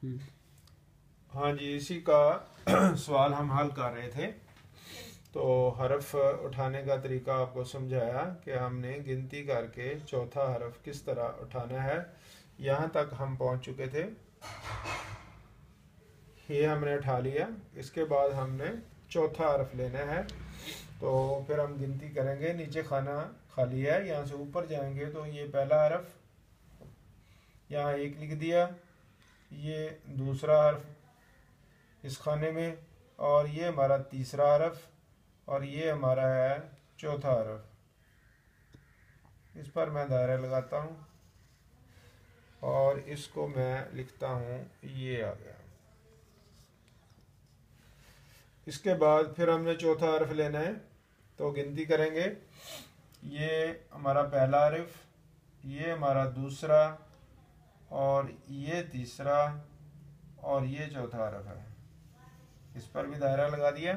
हाँ जी, इसी का सवाल हम हल कर रहे थे। तो हरफ उठाने का तरीका आपको समझाया कि हमने गिनती करके चौथा हरफ किस तरह उठाना है। यहाँ तक हम पहुँच चुके थे, ये हमने उठा लिया। इसके बाद हमने चौथा हरफ लेना है। तो फिर हम गिनती करेंगे। नीचे खाना खाली है, यहाँ से ऊपर जाएंगे तो ये पहला हरफ, यहाँ एक लिख दिया, ये दूसरा हरफ इस खाने में, और ये हमारा तीसरा हरफ, और ये हमारा है चौथा हरफ। इस पर मैं दायरा लगाता हूँ और इसको मैं लिखता हूँ, ये आ गया। इसके बाद फिर हमने चौथा हरफ लेना है। तो गिनती करेंगे, ये हमारा पहला हरफ, ये हमारा दूसरा, और ये तीसरा, और ये चौथा हरफ है। इस पर भी दायरा लगा दिया।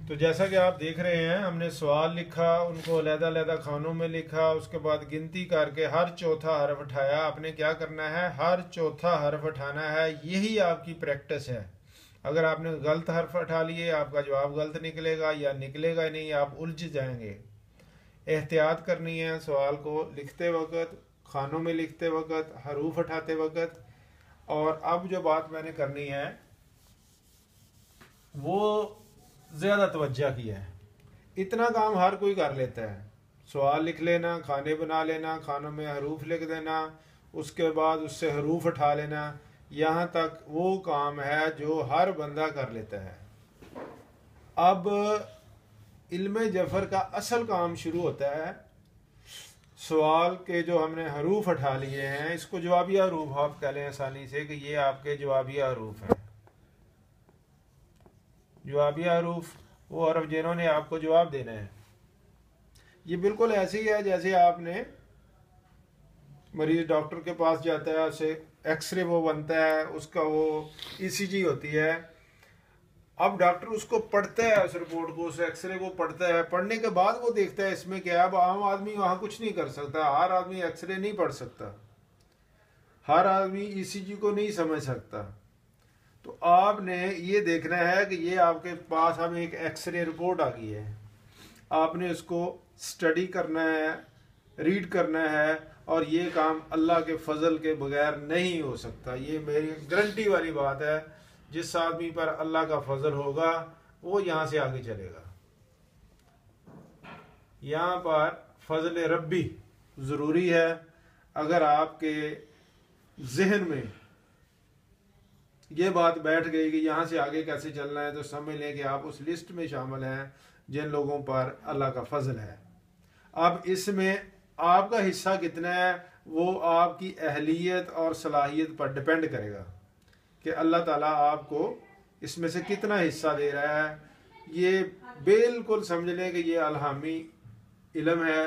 तो जैसा कि आप देख रहे हैं, हमने सवाल लिखा, उनको अलग-अलग खानों में लिखा, उसके बाद गिनती करके हर चौथा हरफ उठाया। आपने क्या करना है, हर चौथा हरफ उठाना है। यही आपकी प्रैक्टिस है। अगर आपने गलत हरफ उठा लिए, आपका जवाब गलत निकलेगा या निकलेगा ही नहीं, आप उलझ जाएंगे। एहतियात करनी है सवाल को लिखते वक्त, खानों में लिखते वक्त, हरूफ उठाते वक्त। और अब जो बात मैंने करनी है वो ज़्यादा तवज्जो की है। इतना काम हर कोई कर लेता है, सवाल लिख लेना, खाने बना लेना, खानों में हरूफ लिख देना, उसके बाद उससे हरूफ उठा लेना। यहाँ तक वो काम है जो हर बंदा कर लेता है। अब इल्म जफर का असल काम शुरू होता है। सवाल के जो हमने हरूफ उठा लिए हैं, इसको जवाबिया हरूफ आप कह लें आसानी से कि ये आपके जवाबिया हरूफ हैं। जवाबिया हरूफ वो हरफ जिन्होंने आपको जवाब देना है। ये बिल्कुल ऐसे ही है जैसे आपने मरीज डॉक्टर के पास जाता है, उसे एक्सरे वो बनता है, उसका वो ईसीजी होती है। अब डॉक्टर उसको पढ़ता है, उस रिपोर्ट को, उस एक्सरे को पढ़ता है। पढ़ने के बाद वो देखता है इसमें क्या है। अब आम आदमी वहाँ कुछ नहीं कर सकता। हर आदमी एक्सरे नहीं पढ़ सकता, हर आदमी ईसीजी को नहीं समझ सकता। तो आपने ये देखना है कि ये आपके पास अब एक एक्सरे रिपोर्ट आ गई है, आपने उसको स्टडी करना है, रीड करना है। और ये काम अल्लाह के फजल के बगैर नहीं हो सकता। ये मेरी गारंटी वाली बात है। जिस आदमी पर अल्लाह का फजल होगा वो यहाँ से आगे चलेगा। यहाँ पर फजल रब्बी ज़रूरी है। अगर आपके जहन में ये बात बैठ गई कि यहाँ से आगे कैसे चलना है, तो समझ लें कि आप उस लिस्ट में शामिल हैं जिन लोगों पर अल्लाह का फजल है। अब इसमें आपका हिस्सा कितना है वो आपकी अहलियत और सलाहियत पर डिपेंड करेगा कि अल्लाह ताला आपको इसमें से कितना हिस्सा दे रहा है। ये बिल्कुल समझ लें कि ये अलहामी इल्म है।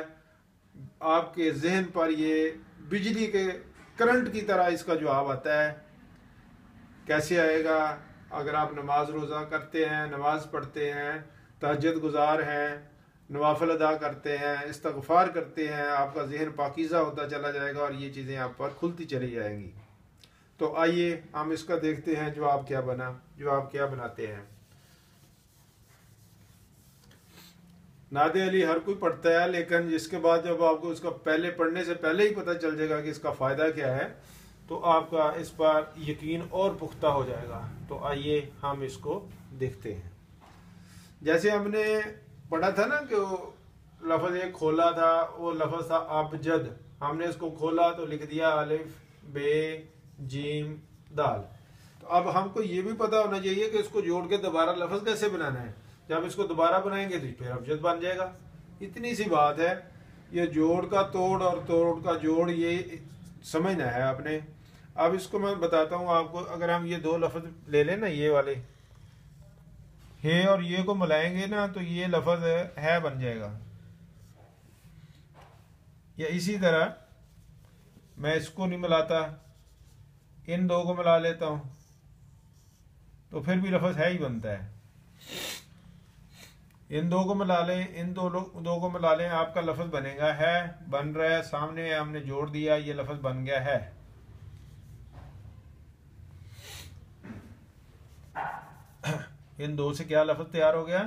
आपके जहन पर ये बिजली के करंट की तरह इसका जवाब आता है। कैसे आएगा? अगर आप नमाज रोज़ा करते हैं, नमाज पढ़ते हैं, तहज्जुद गुजार हैं, नवाफिल अदा करते हैं, इस्तग़फ़ार करते हैं, आपका जहन पाकीज़ा होता चला जाएगा और ये चीज़ें आप पर खुलती चली जाएंगी। तो आइए हम इसका देखते हैं जवाब क्या बना, जवाब क्या बनाते हैं। नादे अली हर कोई पढ़ता है, लेकिन जिसके बाद जब आपको उसका पहले पढ़ने से पहले ही पता चल जाएगा कि इसका फ़ायदा क्या है, तो आपका इस पर यकीन और पुख्ता हो जाएगा। तो आइए हम इसको देखते हैं। जैसे हमने पढ़ा था ना कि वो लफ्ज़ एक खोला था, वो लफ्ज़ था अबजद। हमने इसको खोला तो लिख दिया अलिफ बे जीम दाल। तो अब हमको ये भी पता होना चाहिए कि इसको जोड़ के दोबारा लफ्ज़ कैसे बनाना है। जब इसको दोबारा बनाएंगे तो फिर अबजद बन जाएगा। इतनी सी बात है। ये जोड़ का तोड़ और तोड़ का जोड़ ये समझना है आपने। अब इसको मैं बताता हूँ आपको। अगर हम ये दो लफ्ज़ ले लें ना, ये वाले हे और ये को मिलाएंगे ना, तो ये लफ्ज़ है बन जाएगा। या इसी तरह मैं इसको नहीं मिलाता, इन दो को मिला लेता हूँ, तो फिर भी लफ्ज़ है ही बनता है। इन दो को मिला लें, इन दो को मिला लें, आपका लफ्ज़ बनेगा है, बन रहा है, सामने है, हमने जोड़ दिया, ये लफ्ज़ बन गया है। इन दो से क्या लफ्ज़ तैयार हो गया,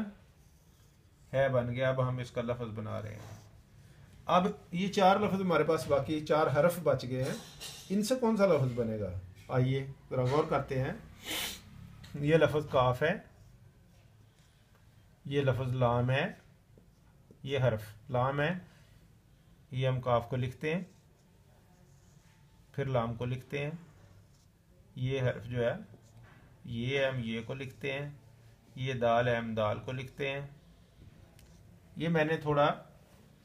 है बन गया। अब हम इसका लफ्ज़ बना रहे हैं। अब ये चार लफ्ज़ हमारे पास, बाकी चार हरफ बच गए हैं, इनसे कौन सा लफ्ज़ बनेगा? आइए ज़रा गौर करते हैं। ये लफ्ज़ काफ है, ये लफ्ज़ लाम है, ये हरफ लाम है, ये हम काफ को लिखते हैं, फिर लाम को लिखते हैं, ये हरफ जो है ये हम ये को लिखते हैं, ये दाल है हम दाल को लिखते हैं। ये मैंने थोड़ा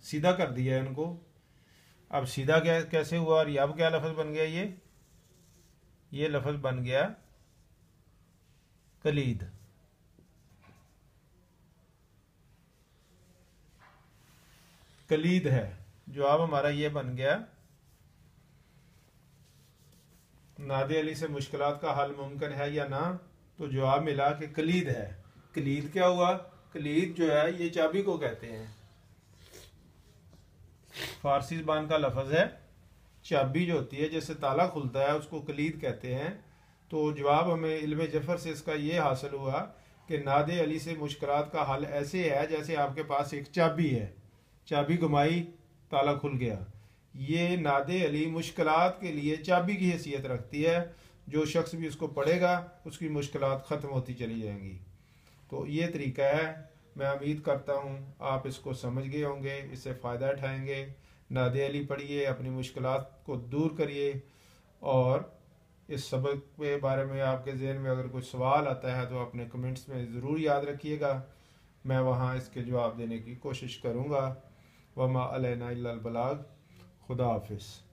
सीधा कर दिया है इनको। अब सीधा क्या कैसे हुआ, और अब क्या लफ्ज़ बन गया, ये लफ्ज़ बन गया कलीद। कलीद है। जवाब हमारा ये बन गया, नादे अली से मुश्किलात का हल मुमकिन है या ना, तो जवाब मिला कि कलीद है। कलीद क्या हुआ, कलीद जो है ये चाबी को कहते हैं। फारसी ज़बान का लफ्ज़ है, चाबी जो होती है जिससे ताला खुलता है उसको कलीद कहते हैं। तो जवाब हमें इल्म जफर से इसका ये हासिल हुआ कि नादे अली से मुश्किलात का हल ऐसे है जैसे आपके पास एक चाबी है, चाबी घुमाई ताला खुल गया। ये नादे अली मुश्किलात के लिए चाबी की हैसियत रखती है। जो शख्स भी उसको पढ़ेगा उसकी मुश्किलात ख़त्म होती चली जाएंगी। तो ये तरीका है। मैं उम्मीद करता हूँ आप इसको समझ गए होंगे, इससे फ़ायदा उठाएंगे। नादे अली पढ़िए, अपनी मुश्किलात को दूर करिए, और इस सबक के बारे में आपके ज़हन में अगर कोई सवाल आता है तो अपने कमेंट्स में ज़रूर याद रखिएगा, मैं वहाँ इसके जवाब देने की कोशिश करूँगा। वमा अलैना इल्लल बलाग। खुदा हाफिज़।